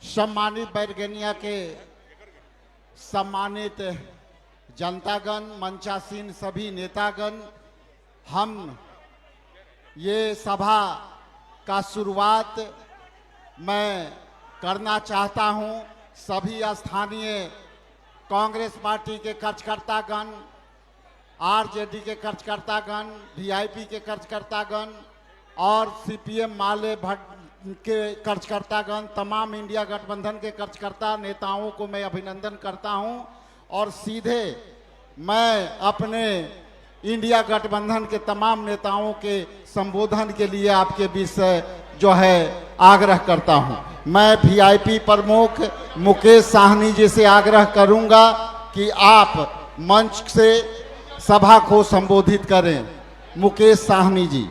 सम्मानित बैरगनिया के सम्मानित जनतागण, मंचासीन सभी नेतागण, हम ये सभा का शुरुआत मैं करना चाहता हूं। सभी स्थानीय कांग्रेस पार्टी के कार्यकर्तागण, आरजेडी के कार्यकर्तागण, वीआईपी के कार्यकर्तागण और सीपीएम माले भट्ट के कार्यकर्तागण, तमाम इंडिया गठबंधन के कार्यकर्ता नेताओं को मैं अभिनंदन करता हूं और सीधे मैं अपने इंडिया गठबंधन के तमाम नेताओं के संबोधन के लिए आपके बीच से जो है आग्रह करता हूं। मैं वीआईपी प्रमुख मुकेश साहनी जी से आग्रह करूंगा कि आप मंच से सभा को संबोधित करें। मुकेश साहनी जी।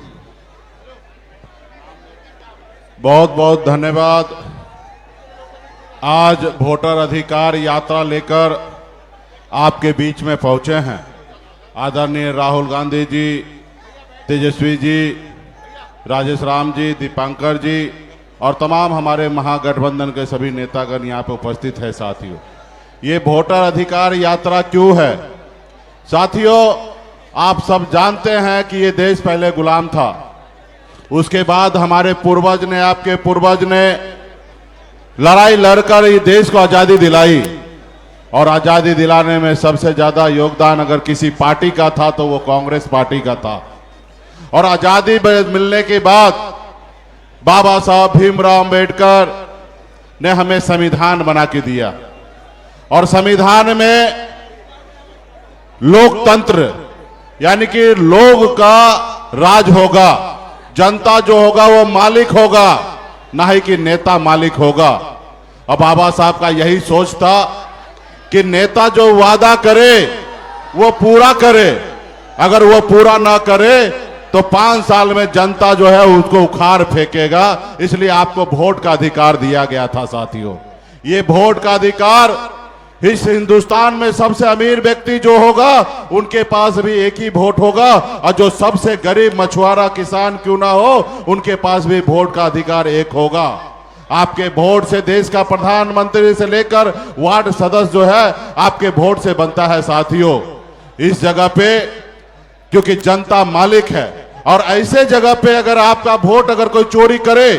बहुत बहुत धन्यवाद। आज वोटर अधिकार यात्रा लेकर आपके बीच में पहुंचे हैं आदरणीय राहुल गांधी जी, तेजस्वी जी, राजेश राम जी, दीपांकर जी और तमाम हमारे महागठबंधन के सभी नेतागण यहाँ पे उपस्थित है। साथियों, ये वोटर अधिकार यात्रा क्यों है? साथियों, आप सब जानते हैं कि ये देश पहले गुलाम था, उसके बाद हमारे पूर्वज ने, आपके पूर्वज ने लड़ाई लड़कर ये देश को आजादी दिलाई और आजादी दिलाने में सबसे ज्यादा योगदान अगर किसी पार्टी का था तो वो कांग्रेस पार्टी का था। और आजादी मिलने के बाद बाबा साहब भीमराव अंबेडकर ने हमें संविधान बना के दिया और संविधान में लोकतंत्र यानी कि लोग का राज होगा, जनता जो होगा वो मालिक होगा, ना ही कि नेता मालिक होगा। और बाबा साहब का यही सोच था कि नेता जो वादा करे वो पूरा करे, अगर वो पूरा ना करे तो 5 साल में जनता जो है उसको उखाड़ फेंकेगा। इसलिए आपको वोट का अधिकार दिया गया था। साथियों, ये वोट का अधिकार इस हिंदुस्तान में सबसे अमीर व्यक्ति जो होगा उनके पास भी एक ही वोट होगा और जो सबसे गरीब मछुआरा किसान क्यों ना हो उनके पास भी वोट का अधिकार एक होगा। आपके वोट से देश का प्रधानमंत्री से लेकर वार्ड सदस्य जो है आपके वोट से बनता है। साथियों, इस जगह पे क्योंकि जनता मालिक है और ऐसे जगह पे अगर आपका वोट अगर कोई चोरी करे,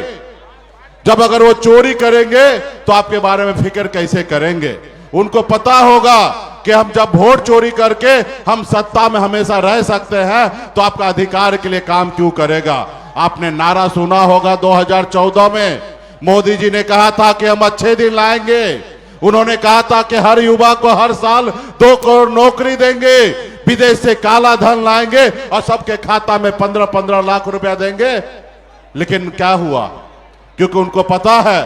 जब अगर वो चोरी करेंगे तो आपके बारे में फिक्र कैसे करेंगे? उनको पता होगा कि हम जब वोट चोरी करके हम सत्ता में हमेशा रह सकते हैं तो आपका अधिकार के लिए काम क्यों करेगा? आपने नारा सुना होगा 2014 में मोदी जी ने कहा था कि हम अच्छे दिन लाएंगे। उन्होंने कहा था कि हर युवा को हर साल 2 करोड़ नौकरी देंगे, विदेश से काला धन लाएंगे और सबके खाता में 15-15 लाख रुपया देंगे। लेकिन क्या हुआ? क्योंकि उनको पता है,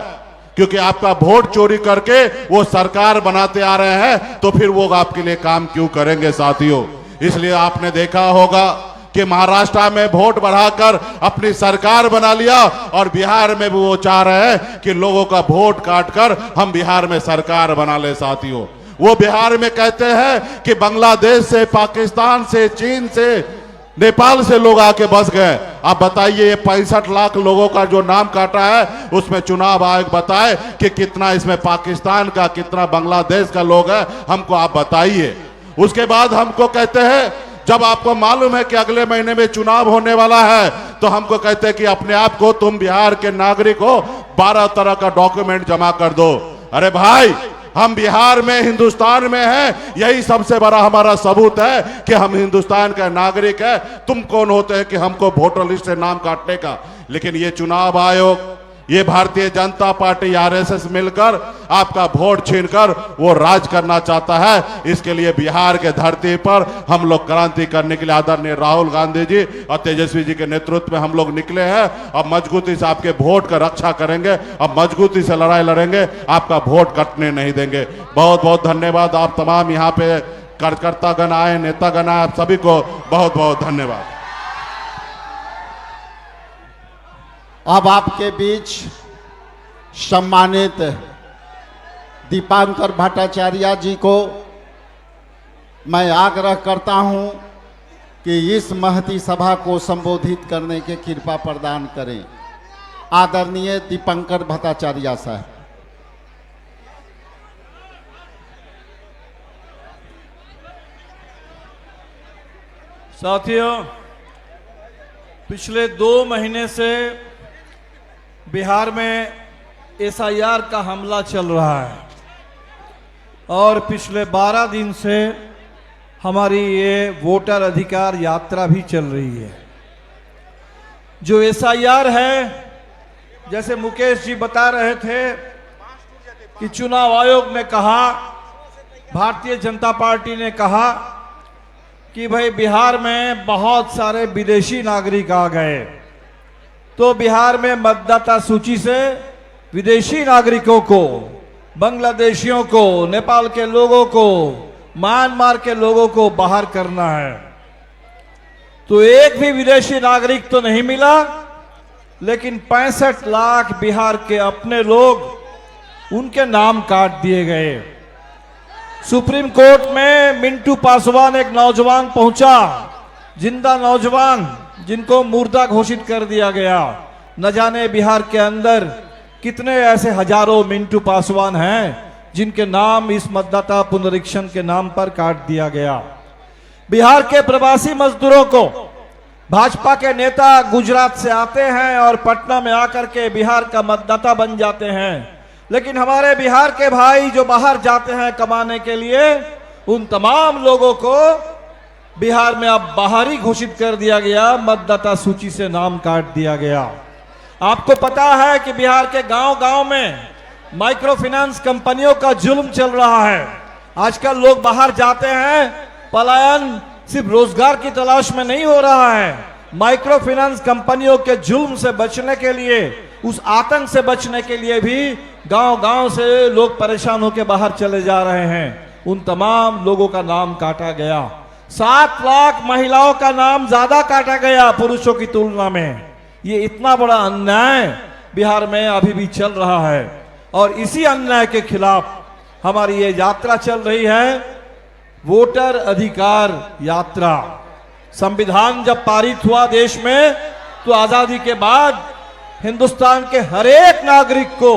क्योंकि आपका वोट चोरी करके वो सरकार बनाते आ रहे हैं तो फिर वो आपके लिए काम क्यों करेंगे? साथियों, इसलिए आपने देखा होगा कि महाराष्ट्र में वोट बढ़ाकर अपनी सरकार बना लिया और बिहार में भी वो चाह रहे हैं कि लोगों का वोट काटकर हम बिहार में सरकार बना ले। साथियों, वो बिहार में कहते हैं कि बांग्लादेश से, पाकिस्तान से, चीन से, नेपाल से लोग आके बस गए। आप बताइए, ये 65 लाख लोगों का जो नाम काटा है उसमें चुनाव आयोग बताए कि कितना इसमें पाकिस्तान का, कितना बांग्लादेश का लोग है, हमको आप बताइए। उसके बाद हमको कहते हैं, जब आपको मालूम है कि अगले महीने में चुनाव होने वाला है तो हमको कहते हैं कि अपने आप को तुम बिहार के नागरिक हो, 12 तरह का डॉक्यूमेंट जमा कर दो। अरे भाई, हम बिहार में, हिंदुस्तान में हैं, यही सबसे बड़ा हमारा सबूत है कि हम हिंदुस्तान का नागरिक है। तुम कौन होते हैं कि हमको वोटर लिस्ट से नाम काटने का? लेकिन ये चुनाव आयोग, ये भारतीय जनता पार्टी, आरएसएस मिलकर आपका वोट छीनकर वो राज करना चाहता है। इसके लिए बिहार के धरती पर हम लोग क्रांति करने के लिए आदरणीय राहुल गांधी जी और तेजस्वी जी के नेतृत्व में हम लोग निकले हैं और मजबूती से आपके वोट का रक्षा करेंगे और मजबूती से लड़ाई लड़ेंगे, आपका वोट कटने नहीं देंगे। बहुत बहुत धन्यवाद। आप तमाम यहाँ पे कार्यकर्तागण आए, नेतागण आए, आप सभी को बहुत बहुत धन्यवाद। अब आपके बीच सम्मानित दीपांकर भट्टाचार्य जी को मैं आग्रह करता हूं कि इस महती सभा को संबोधित करने के कृपा प्रदान करें। आदरणीय दीपांकर भट्टाचार्य साहब। साथियों, पिछले 2 महीने से बिहार में एसआईआर का हमला चल रहा है और पिछले 12 दिन से हमारी ये वोटर अधिकार यात्रा भी चल रही है। जो एसआईआर है, जैसे मुकेश जी बता रहे थे कि चुनाव आयोग ने कहा, भारतीय जनता पार्टी ने कहा कि भाई बिहार में बहुत सारे विदेशी नागरिक आ गए, तो बिहार में मतदाता सूची से विदेशी नागरिकों को, बांग्लादेशियों को, नेपाल के लोगों को, म्यांमार के लोगों को बाहर करना है। तो एक भी विदेशी नागरिक तो नहीं मिला, लेकिन 65 लाख बिहार के अपने लोग, उनके नाम काट दिए गए। सुप्रीम कोर्ट में मिंटू पासवान एक नौजवान पहुंचा, जिंदा नौजवान, जिनको मुर्दा घोषित कर दिया गया। न जाने बिहार के अंदर कितने ऐसे हजारों मिंटू पासवान हैं जिनके नाम इस मतदाता पुनरीक्षण के नाम पर काट दिया गया। बिहार के प्रवासी मजदूरों को भाजपा के नेता गुजरात से आते हैं और पटना में आकर के बिहार का मतदाता बन जाते हैं, लेकिन हमारे बिहार के भाई जो बाहर जाते हैं कमाने के लिए, उन तमाम लोगों को बिहार में अब बाहरी घोषित कर दिया गया, मतदाता सूची से नाम काट दिया गया। आपको पता है कि बिहार के गांव-गांव में माइक्रो फाइनेंस कंपनियों का जुल्म चल रहा है। आजकल लोग बाहर जाते हैं, पलायन सिर्फ रोजगार की तलाश में नहीं हो रहा है, माइक्रो फाइनेंस कंपनियों के जुल्म से बचने के लिए, उस आतंक से बचने के लिए भी गांव-गांव से लोग परेशान होकर बाहर चले जा रहे हैं। उन तमाम लोगों का नाम काटा गया। 7 लाख महिलाओं का नाम ज्यादा काटा गया पुरुषों की तुलना में। ये इतना बड़ा अन्याय बिहार में अभी भी चल रहा है और इसी अन्याय के खिलाफ हमारी ये यात्रा चल रही है, वोटर अधिकार यात्रा। संविधान जब पारित हुआ देश में, तो आजादी के बाद हिंदुस्तान के हर एक नागरिक को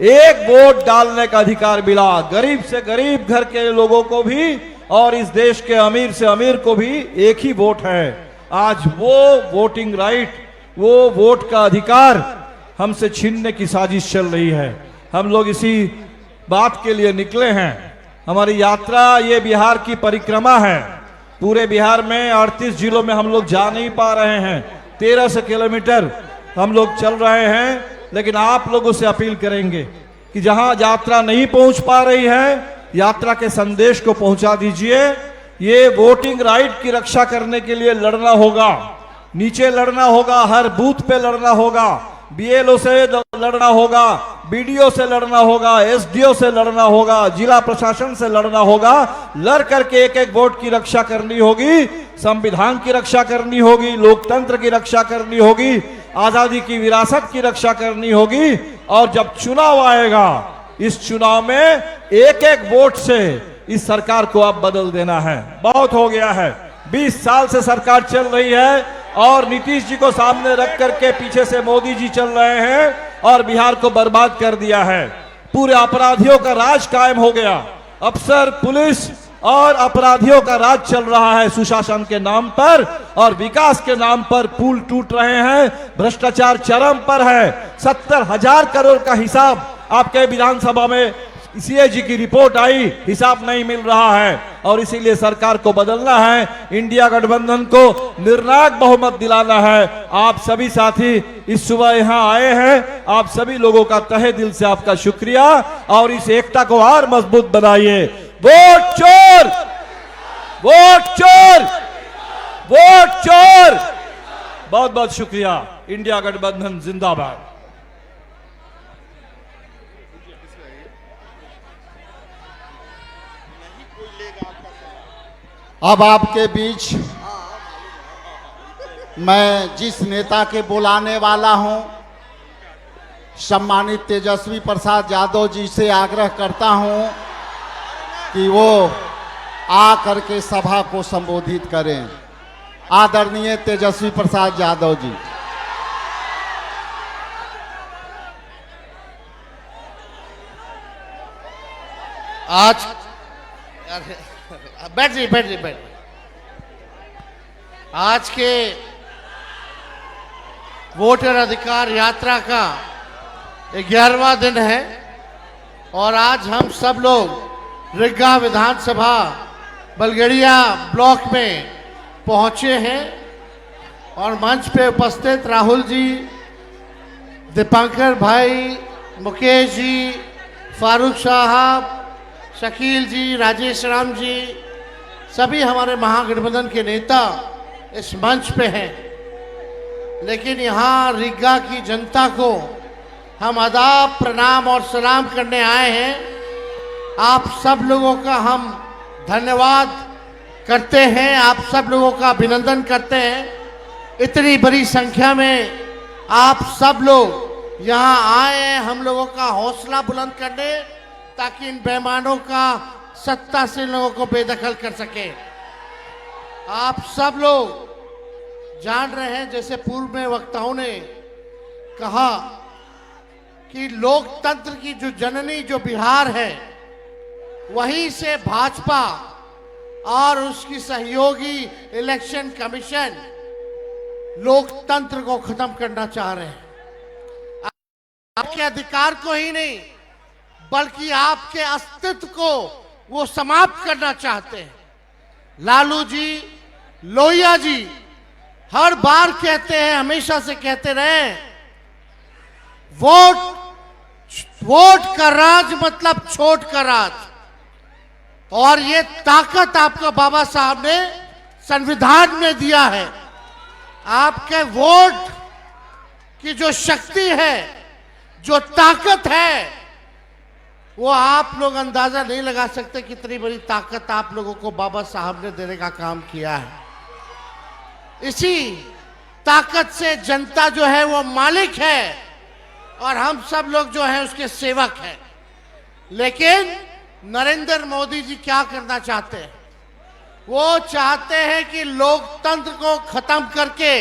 एक वोट डालने का अधिकार मिला, गरीब से गरीब घर के लोगों को भी और इस देश के अमीर से अमीर को भी एक ही वोट है। आज वो वोटिंग राइट, वो वोट का अधिकार हमसे छीनने की साजिश चल रही है। हम लोग इसी बात के लिए निकले हैं। हमारी यात्रा ये बिहार की परिक्रमा है। पूरे बिहार में 38 जिलों में हम लोग जा नहीं पा रहे हैं, 1300 किलोमीटर हम लोग चल रहे हैं, लेकिन आप लोगों से अपील करेंगे कि जहां यात्रा नहीं पहुंच पा रही है, यात्रा के संदेश को पहुंचा दीजिए। ये वोटिंग राइट की रक्षा करने के लिए लड़ना होगा, नीचे लड़ना होगा, हर बूथ पे लड़ना होगा, बीएलओ से लड़ना होगा, बीडीओ से लड़ना होगा, एसडीओ से लड़ना होगा, जिला प्रशासन से लड़ना होगा। लड़ करके एक एक वोट की रक्षा करनी होगी, संविधान की रक्षा करनी होगी, लोकतंत्र की रक्षा करनी होगी, आजादी की विरासत की रक्षा करनी होगी। और जब चुनाव आएगा, इस चुनाव में एक एक वोट से इस सरकार को अब बदल देना है। बहुत हो गया है, 20 साल से सरकार चल रही है और नीतीश जी को सामने रख करके पीछे से मोदी जी चल रहे हैं और बिहार को बर्बाद कर दिया है। पूरे अपराधियों का राज कायम हो गया, अफसर, पुलिस और अपराधियों का राज चल रहा है सुशासन के नाम पर, और विकास के नाम पर पुल टूट रहे हैं, भ्रष्टाचार चरम पर है। 70,000 करोड़ का हिसाब आपके विधानसभा में सीएजी की रिपोर्ट आई, हिसाब नहीं मिल रहा है और इसीलिए सरकार को बदलना है, इंडिया गठबंधन को निर्णायक बहुमत दिलाना है। आप सभी साथी इस सुबह यहां आए हैं, आप सभी लोगों का तहे दिल से आपका शुक्रिया और इस एकता को और मजबूत बनाइए। वोट चोर, वोट चोर, वोट चोर। बहुत बहुत शुक्रिया। इंडिया गठबंधन जिंदाबाद। अब आपके बीच मैं जिस नेता के बुलाने वाला हूं, सम्मानित तेजस्वी प्रसाद यादव जी से आग्रह करता हूं कि वो आ करके सभा को संबोधित करें। आदरणीय तेजस्वी प्रसाद यादव जी। आज बैठ रही आज के वोटर अधिकार यात्रा का 11वां दिन है और आज हम सब लोग रिग्गा विधानसभा बलगड़िया ब्लॉक में पहुंचे हैं और मंच पे उपस्थित राहुल जी, दीपांकर भाई, मुकेश जी, फारूक साहब, शकील जी, राजेश राम जी, सभी हमारे महागठबंधन के नेता इस मंच पे हैं। लेकिन यहाँ रिग्गा की जनता को हम आदाब, प्रणाम और सलाम करने आए हैं। आप सब लोगों का हम धन्यवाद करते हैं, आप सब लोगों का अभिनंदन करते हैं। इतनी बड़ी संख्या में आप सब लोग यहाँ आए हैं हम लोगों का हौसला बुलंद करने, ताकि इन बेईमानों का सत्ता से लोगों को बेदखल कर सके। आप सब लोग जान रहे हैं, जैसे पूर्व में वक्ताओं ने कहा कि लोकतंत्र की जो जननी जो बिहार है, वहीं से भाजपा और उसकी सहयोगी इलेक्शन कमीशन लोकतंत्र को खत्म करना चाह रहे हैं। आपके अधिकार को ही नहीं, बल्कि आपके अस्तित्व को वो समाप्त करना चाहते हैं। लालू जी, लोहिया जी हर बार कहते हैं, हमेशा से कहते रहे, वोट का राज मतलब छोट का राज। और ये ताकत आपका बाबा साहब ने संविधान में दिया है। आपके वोट की जो शक्ति है, जो ताकत है, वो आप लोग अंदाजा नहीं लगा सकते कितनी बड़ी ताकत आप लोगों को बाबा साहब ने देने का काम किया है। इसी ताकत से जनता जो है वो मालिक है और हम सब लोग जो है उसके सेवक हैं। लेकिन नरेंद्र मोदी जी क्या करना चाहते हैं? वो चाहते हैं कि लोकतंत्र को खत्म करके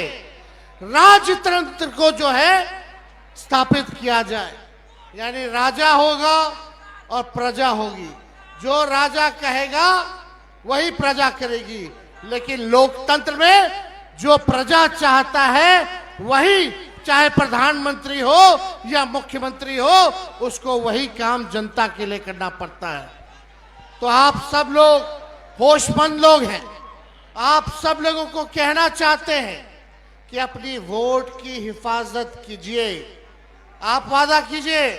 राजतंत्र को जो है स्थापित किया जाए। यानी राजा होगा और प्रजा होगी, जो राजा कहेगा वही प्रजा करेगी। लेकिन लोकतंत्र में जो प्रजा चाहता है वही, चाहे प्रधानमंत्री हो या मुख्यमंत्री हो, उसको वही काम जनता के लिए करना पड़ता है। तो आप सब लोग होशमंद लोग हैं। आप सब लोगों को कहना चाहते हैं कि अपनी वोट की हिफाजत कीजिए। आप वादा कीजिए।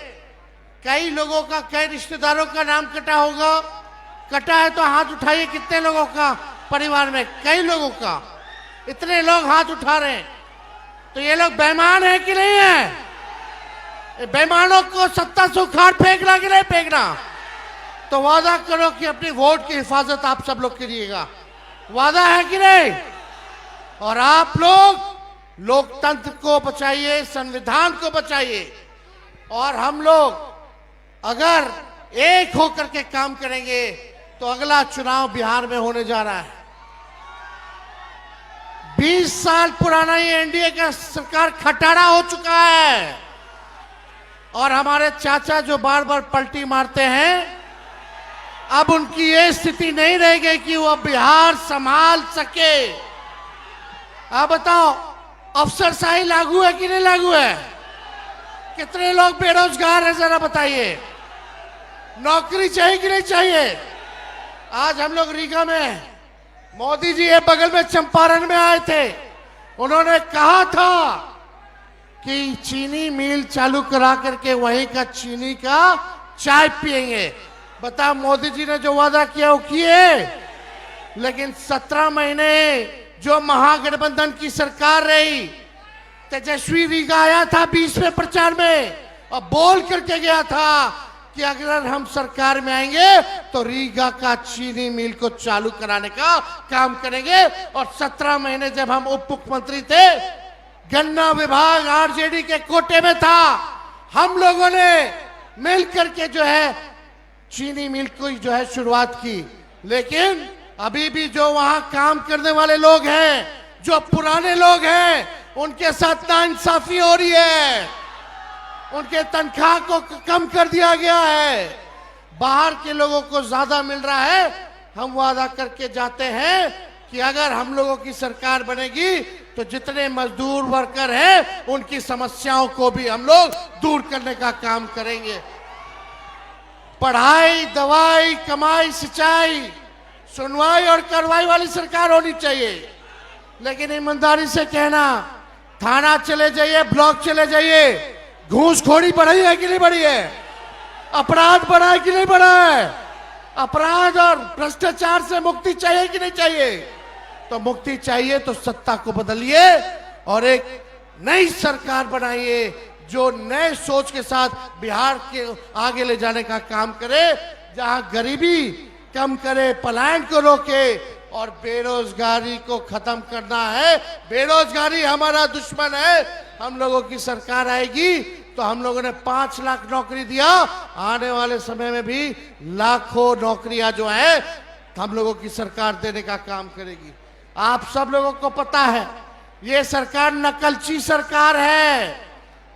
कई लोगों का, कई रिश्तेदारों का नाम कटा होगा। कटा है तो हाथ उठाइए। कितने लोगों का परिवार में? कई लोगों का। इतने लोग हाथ उठा रहे हैं, तो ये लोग बेईमान है कि नहीं है? बेईमानों को सत्ता से उखाड़ फेंकना कि नहीं फेंकना? तो वादा करो कि अपनी वोट की हिफाजत आप सब लोग करिएगा। वादा है कि नहीं? और आप लोग लोकतंत्र को बचाइए, संविधान को बचाइए। और हम लोग अगर एक होकर के काम करेंगे तो अगला चुनाव बिहार में होने जा रहा है। 20 साल पुराना ये एनडीए का सरकार खटारा हो चुका है और हमारे चाचा जो बार बार पलटी मारते हैं, अब उनकी ये स्थिति नहीं रहेगी कि वो बिहार संभाल सके। आप बताओ, अफसरशाही लागू है कि नहीं लागू है? कितने लोग बेरोजगार हैं, जरा बताइए। नौकरी चाहिए कि नहीं चाहिए? आज हम लोग रीगा में, मोदी जी ये बगल में चंपारण में आए थे। उन्होंने कहा था कि चीनी मिल चालू करा करके वहीं का चीनी का चाय पिएंगे। बता, मोदी जी ने जो वादा किया वो किए। लेकिन 17 महीने जो महागठबंधन की सरकार रही, तेजस्वी रीगा आया था 20 में प्रचार में और बोल करके गया था कि अगर हम सरकार में आएंगे तो रीगा का चीनी मिल को चालू कराने का काम करेंगे। और 17 महीने जब हम उप मुख्यमंत्री थे, गन्ना विभाग आरजेडी के कोटे में था। हम लोगों ने मिल करके जो है चीनी मिल को जो है शुरुआत की। लेकिन अभी भी जो वहां काम करने वाले लोग हैं, जो पुराने लोग हैं, उनके साथ नाइंसाफी हो रही है। उनके तनख्वाह को कम कर दिया गया है। बाहर के लोगों को ज्यादा मिल रहा है। हम वादा करके जाते हैं कि अगर हम लोगों की सरकार बनेगी तो जितने मजदूर वर्कर हैं उनकी समस्याओं को भी हम लोग दूर करने का काम करेंगे। पढ़ाई, दवाई, कमाई, सिंचाई, सुनवाई और कार्रवाई वाली सरकार होनी चाहिए। लेकिन ईमानदारी से कहना, थाना चले जाइए, ब्लॉक चले जाइए, घूसखोरी बढ़ी है कि नहीं बढ़ी है? अपराध बढ़ा है कि नहीं बढ़ा है? अपराध और भ्रष्टाचार से मुक्ति चाहिए कि नहीं चाहिए? तो मुक्ति चाहिए तो सत्ता को बदलिए और एक नई सरकार बनाइए जो नए सोच के साथ बिहार के आगे ले जाने का काम करे, जहां गरीबी कम करे, पलायन को रोके और बेरोजगारी को खत्म करना है। बेरोजगारी हमारा दुश्मन है। हम लोगों की सरकार आएगी तो हम लोगों ने 5 लाख नौकरी दिया, आने वाले समय में भी लाखों नौकरियां जो है हम लोगों की सरकार देने का काम करेगी। आप सब लोगों को पता है ये सरकार नकलची सरकार है।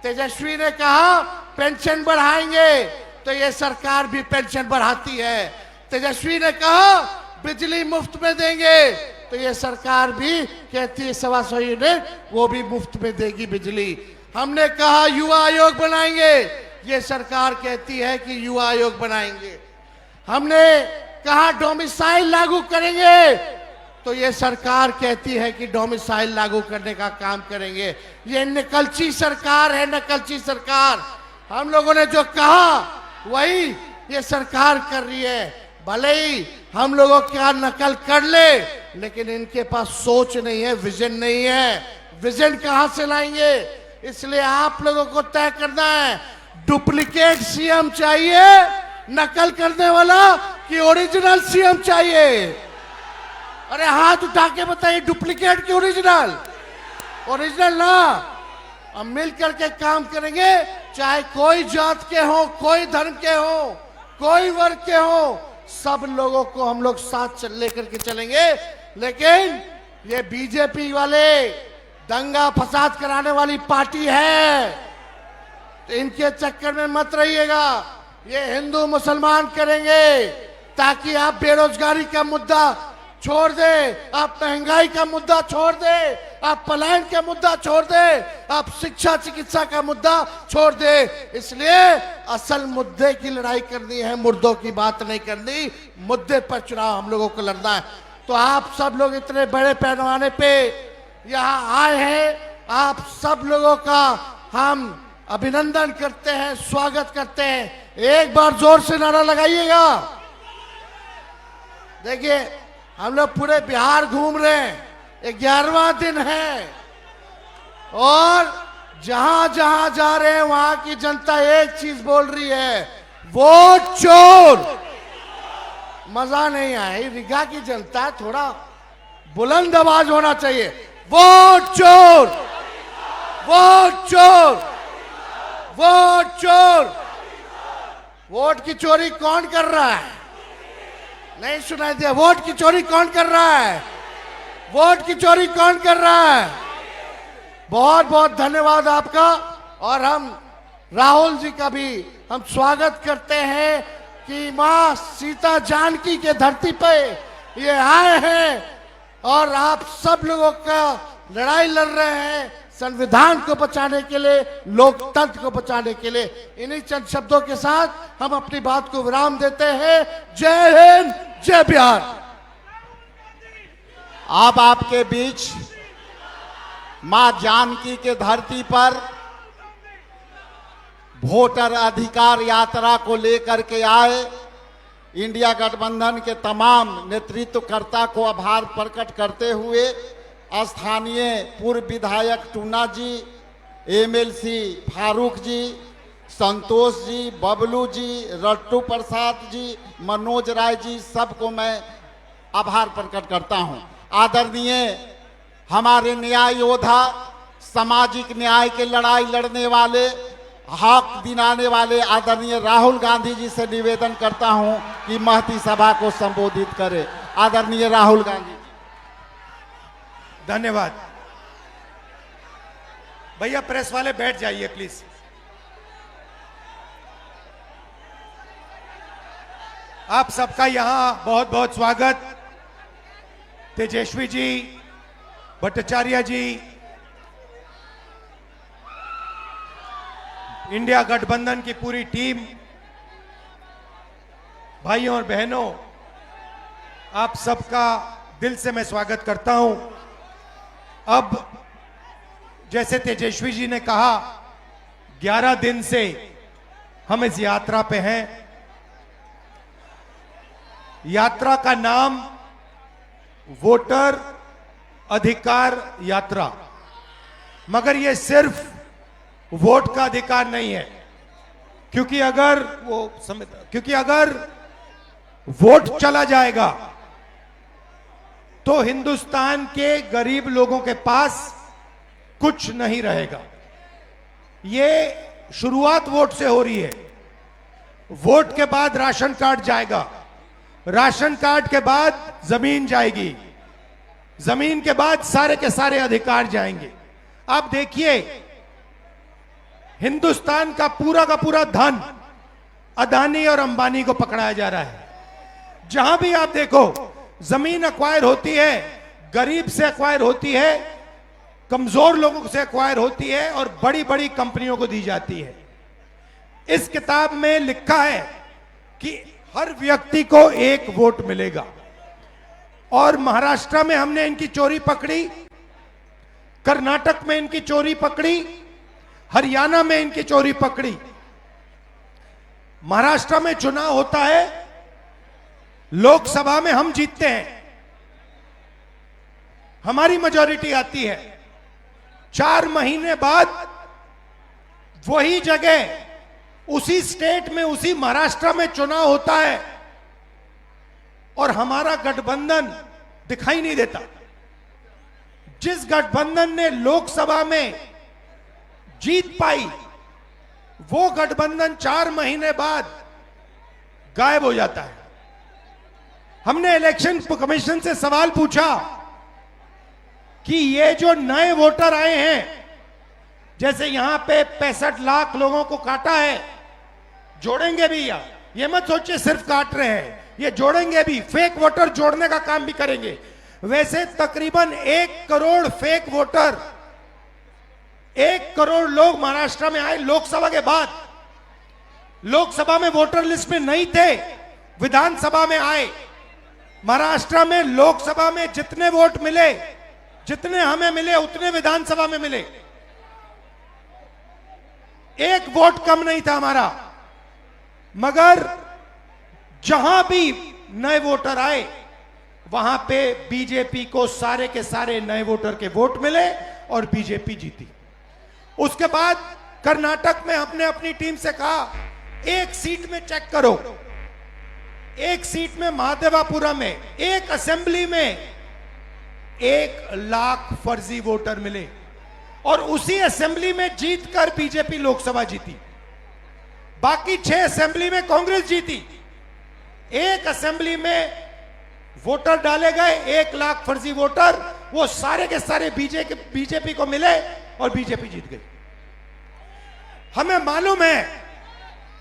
तेजस्वी ने कहा पेंशन बढ़ाएंगे तो ये सरकार भी पेंशन बढ़ाती है। तेजस्वी ने कहा बिजली मुफ्त में देंगे तो ये सरकार भी कहती है 125 यूनिट वो भी मुफ्त में देगी बिजली। हमने कहा युवा आयोग बनाएंगे, ये सरकार कहती है कि युवा आयोग बनाएंगे। हमने कहा डोमिसाइल लागू करेंगे तो ये सरकार कहती है कि डोमिसाइल लागू करने का काम करेंगे। ये नकलची सरकार है, नकलची सरकार। हम लोगों ने जो कहा वही ये सरकार कर रही है। भले ही हम लोगों क्या नकल कर ले, लेकिन इनके पास सोच नहीं है, विजन नहीं है। विजन कहां से लाएंगे? इसलिए आप लोगों को तय करना है डुप्लीकेट सीएम चाहिए, नकल करने वाला, कि ओरिजिनल सीएम चाहिए। अरे हाथ उठा के बताइए, डुप्लीकेट की ओरिजिनल? ओरिजिनल ना। हम मिल करके काम करेंगे, चाहे कोई जात के हो, कोई धर्म के हो, कोई वर्ग के हो, सब लोगों को हम लोग साथ लेकर के चलेंगे। लेकिन ये बीजेपी वाले दंगा फसाद कराने वाली पार्टी है, तो इनके चक्कर में मत रहिएगा। ये हिंदू मुसलमान करेंगे ताकि आप बेरोजगारी का मुद्दा छोड़ दे, आप महंगाई का मुद्दा छोड़ दे, आप पलायन का मुद्दा छोड़ दे, आप शिक्षा चिकित्सा का मुद्दा छोड़ दे। इसलिए असल मुद्दे की लड़ाई करनी है, मुर्दों की बात नहीं करनी। मुद्दे पर चुनाव हम लोगों को लड़ना है। तो आप सब लोग इतने बड़े पैमाने पे यहाँ आए हैं, आप सब लोगों का हम अभिनंदन करते हैं, स्वागत करते हैं। एक बार जोर से नारा लगाइएगा। देखिए हम लोग पूरे बिहार घूम रहे हैं, 11वां दिन है और जहां जहां जा रहे हैं वहां की जनता एक चीज बोल रही है, वोट चोर। मजा नहीं आया। रीगा की जनता थोड़ा बुलंद आवाज होना चाहिए, वोट चोर, वोट चोर, वोट चोर। वोट की चोरी कौन कर रहा है? नहीं सुनाई दिया। वोट की चोरी कौन कर रहा है? वोट की चोरी कौन कर रहा है? बहुत बहुत धन्यवाद आपका। और हम राहुल जी का भी हम स्वागत करते हैं कि मां सीता जानकी के धरती पे ये आए हैं और आप सब लोगों का लड़ाई लड़ रहे हैं संविधान को बचाने के लिए, लोकतंत्र को बचाने के लिए। इन्हीं चंद शब्दों के साथ हम अपनी बात को विराम देते हैं। जय हिंद, जय बिहार। अब आपके बीच मां जानकी के धरती पर वोटर अधिकार यात्रा को लेकर के आए इंडिया गठबंधन के तमाम नेतृत्वकर्ता को आभार प्रकट करते हुए स्थानीय पूर्व विधायक टूना जी, एमएलसी फारूक जी, संतोष जी, बबलू जी, रट्टू प्रसाद जी, मनोज राय जी, सबको मैं आभार प्रकट करता हूं। आदरणीय हमारे न्याय योद्धा, सामाजिक न्याय के लड़ाई लड़ने वाले, हक दिलाने वाले आदरणीय राहुल गांधी जी से निवेदन करता हूं कि महती सभा को संबोधित करें। आदरणीय राहुल गांधी। धन्यवाद। भैया प्रेस वाले बैठ जाइए प्लीज। आप सबका यहां बहुत बहुत स्वागत। तेजस्वी जी, भट्टाचार्य जी, इंडिया गठबंधन की पूरी टीम, भाइयों और बहनों, आप सबका दिल से मैं स्वागत करता हूं। अब जैसे तेजस्वी जी ने कहा, 11 दिन से हम इस यात्रा पे हैं। यात्रा का नाम वोटर अधिकार यात्रा, मगर यह सिर्फ वोट का अधिकार नहीं है, क्योंकि अगर वोट चला जाएगा तो हिंदुस्तान के गरीब लोगों के पास कुछ नहीं रहेगा। ये शुरुआत वोट से हो रही है। वोट के बाद राशन कार्ड जाएगा, राशन कार्ड के बाद जमीन जाएगी, जमीन के बाद सारे के सारे अधिकार जाएंगे। आप देखिए, हिंदुस्तान का पूरा धन अदानी और अंबानी को पकड़ाया जा रहा है। जहां भी आप देखो, जमीन एक्वायर होती है, गरीब से एक्वायर होती है, कमजोर लोगों से एक्वायर होती है और बड़ी बड़ी कंपनियों को दी जाती है। इस किताब में लिखा है कि हर व्यक्ति को एक वोट मिलेगा। और महाराष्ट्र में हमने इनकी चोरी पकड़ी, कर्नाटक में इनकी चोरी पकड़ी, हरियाणा में इनकी चोरी पकड़ी। महाराष्ट्र में चुनाव होता है, लोकसभा में हम जीतते हैं, हमारी मेजॉरिटी आती है। 4 महीने बाद वही जगह, उसी स्टेट में, उसी महाराष्ट्र में चुनाव होता है और हमारा गठबंधन दिखाई नहीं देता। जिस गठबंधन ने लोकसभा में जीत पाई, वो गठबंधन 4 महीने बाद गायब हो जाता है। हमने इलेक्शन कमीशन से सवाल पूछा कि ये जो नए वोटर आए हैं, जैसे यहां पे 65 लाख लोगों को काटा है, जोड़ेंगे भी या ये मत सोचिए सिर्फ काट रहे हैं, ये जोड़ेंगे भी, फेक वोटर जोड़ने का काम भी करेंगे। वैसे तकरीबन 1 करोड़ फेक वोटर, 1 करोड़ लोग महाराष्ट्र में आए लोकसभा के बाद। लोकसभा में वोटर लिस्ट में नहीं थे, विधानसभा में आए। महाराष्ट्र में लोकसभा में जितने वोट मिले, जितने हमें मिले, उतने विधानसभा में मिले। 1 वोट कम नहीं था हमारा। मगर जहां भी नए वोटर आए, वहां पे बीजेपी को सारे के सारे नए वोटर के वोट मिले और बीजेपी जीती। उसके बाद कर्नाटक में हमने अपनी टीम से कहा, 1 सीट में चेक करो, 1 सीट में महादेवापुरा में, 1 असेंबली में 1 लाख फर्जी वोटर मिले और उसी असेंबली में जीतकर बीजेपी लोकसभा जीती। बाकी 6 असेंबली में कांग्रेस जीती। 1 असेंबली में वोटर डाले गए, 1 लाख फर्जी वोटर, वो सारे के सारे बीजेपी को मिले और बीजेपी जीत गई। हमें मालूम है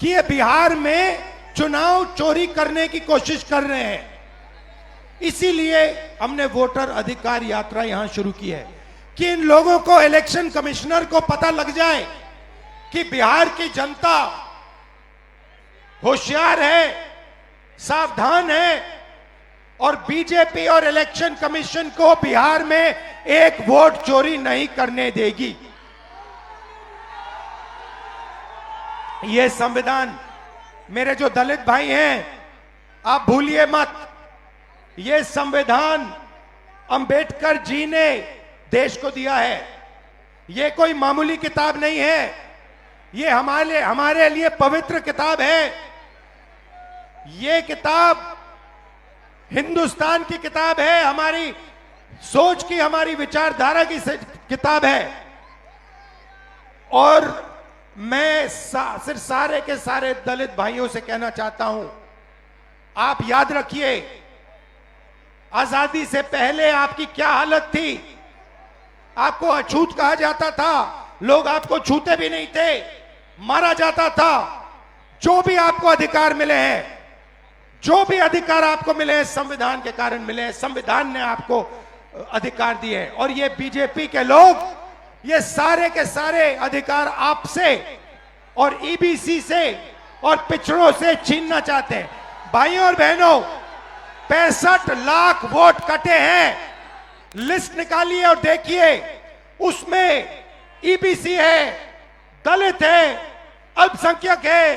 कि ये बिहार में चुनाव चोरी करने की कोशिश कर रहे हैं, इसीलिए हमने वोटर अधिकार यात्रा यहां शुरू की है कि इन लोगों को, इलेक्शन कमिश्नर को पता लग जाए कि बिहार की जनता होशियार है, सावधान है और बीजेपी और इलेक्शन कमीशन को बिहार में 1 वोट चोरी नहीं करने देगी। ये संविधान, मेरे जो दलित भाई हैं, आप भूलिए मत, ये संविधान अंबेडकर जी ने देश को दिया है। ये कोई मामूली किताब नहीं है, ये हमारे लिए पवित्र किताब है। ये किताब हिंदुस्तान की किताब है, हमारी सोच की, हमारी विचारधारा की किताब है। और मैं सिर्फ सारे के सारे दलित भाइयों से कहना चाहता हूं, आप याद रखिए, आजादी से पहले आपकी क्या हालत थी। आपको अछूत कहा जाता था, लोग आपको छूते भी नहीं थे, मारा जाता था। जो भी आपको अधिकार मिले हैं, जो भी अधिकार आपको मिले हैं संविधान के कारण मिले हैं, संविधान ने आपको अधिकार दिए हैं। और ये बीजेपी के लोग ये सारे के सारे अधिकार आपसे और ईबीसी से और पिछड़ों से छीनना चाहते हैं। भाइयों और बहनों, 65 लाख वोट कटे हैं। लिस्ट निकालिए और देखिए, उसमें ईबीसी है, दलित है, अल्पसंख्यक है,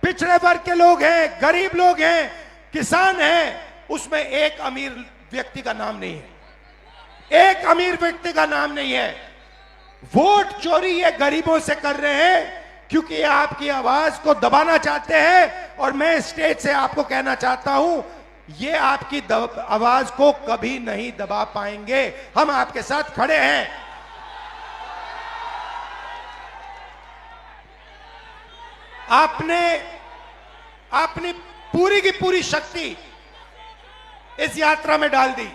पिछड़े वर्ग के लोग हैं, गरीब लोग हैं, किसान हैं। उसमें एक अमीर व्यक्ति का नाम नहीं है, एक अमीर व्यक्ति का नाम नहीं है। वोट चोरी ये गरीबों से कर रहे हैं क्योंकि ये आपकी आवाज को दबाना चाहते हैं। और मैं स्टेज से आपको कहना चाहता हूं, ये आपकी आवाज को कभी नहीं दबा पाएंगे। हम आपके साथ खड़े हैं। आपने अपनी पूरी की पूरी शक्ति इस यात्रा में डाल दी।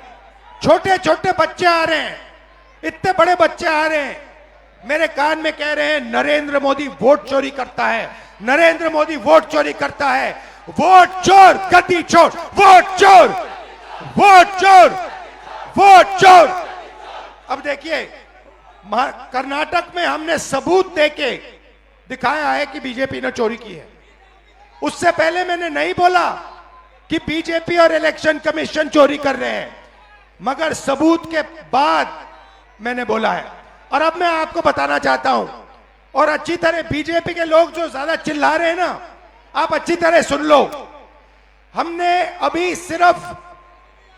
छोटे छोटे बच्चे आ रहे हैं, इतने बड़े बच्चे आ रहे हैं, मेरे कान में कह रहे हैं नरेंद्र मोदी वोट चोरी करता है, नरेंद्र मोदी वोट चोरी करता है। वोट चोर गद्दी चोर, वोट चोर, वोट चोर, वोट चोर। अब देखिए, कर्नाटक में हमने सबूत देके दिखाया है कि बीजेपी ने चोरी की है। उससे पहले मैंने नहीं बोला कि बीजेपी और इलेक्शन कमीशन चोरी कर रहे हैं, मगर सबूत के बाद मैंने बोला है। और अब मैं आपको बताना चाहता हूं, और अच्छी तरह बीजेपी के लोग जो ज्यादा चिल्ला रहे हैं ना, आप अच्छी तरह सुन लो। हमने अभी सिर्फ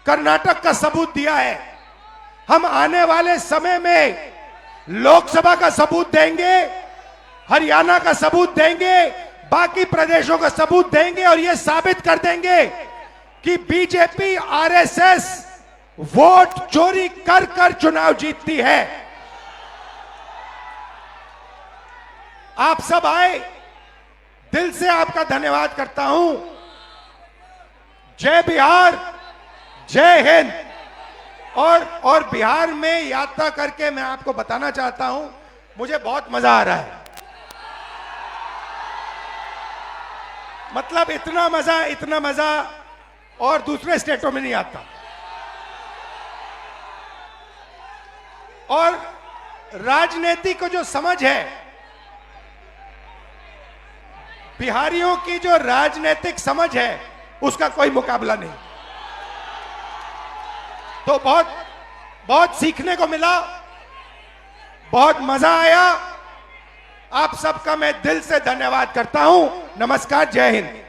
कर्नाटक का सबूत दिया है, हम आने वाले समय में लोकसभा का सबूत देंगे, हरियाणा का सबूत देंगे, बाकी प्रदेशों का सबूत देंगे और यह साबित कर देंगे कि बीजेपी आरएसएस वोट चोरी कर कर चुनाव जीतती है। आप सब आए, दिल से आपका धन्यवाद करता हूं। जय बिहार, जय हिंद। और बिहार में यात्रा करके मैं आपको बताना चाहता हूं, मुझे बहुत मजा आ रहा है। मतलब इतना मजा और दूसरे स्टेटों में नहीं आता। और राजनीति को जो समझ है, बिहारियों की जो राजनीतिक समझ है, उसका कोई मुकाबला नहीं। तो बहुत सीखने को मिला, बहुत मजा आया। आप सबका मैं दिल से धन्यवाद करता हूं। नमस्कार, जय हिंद।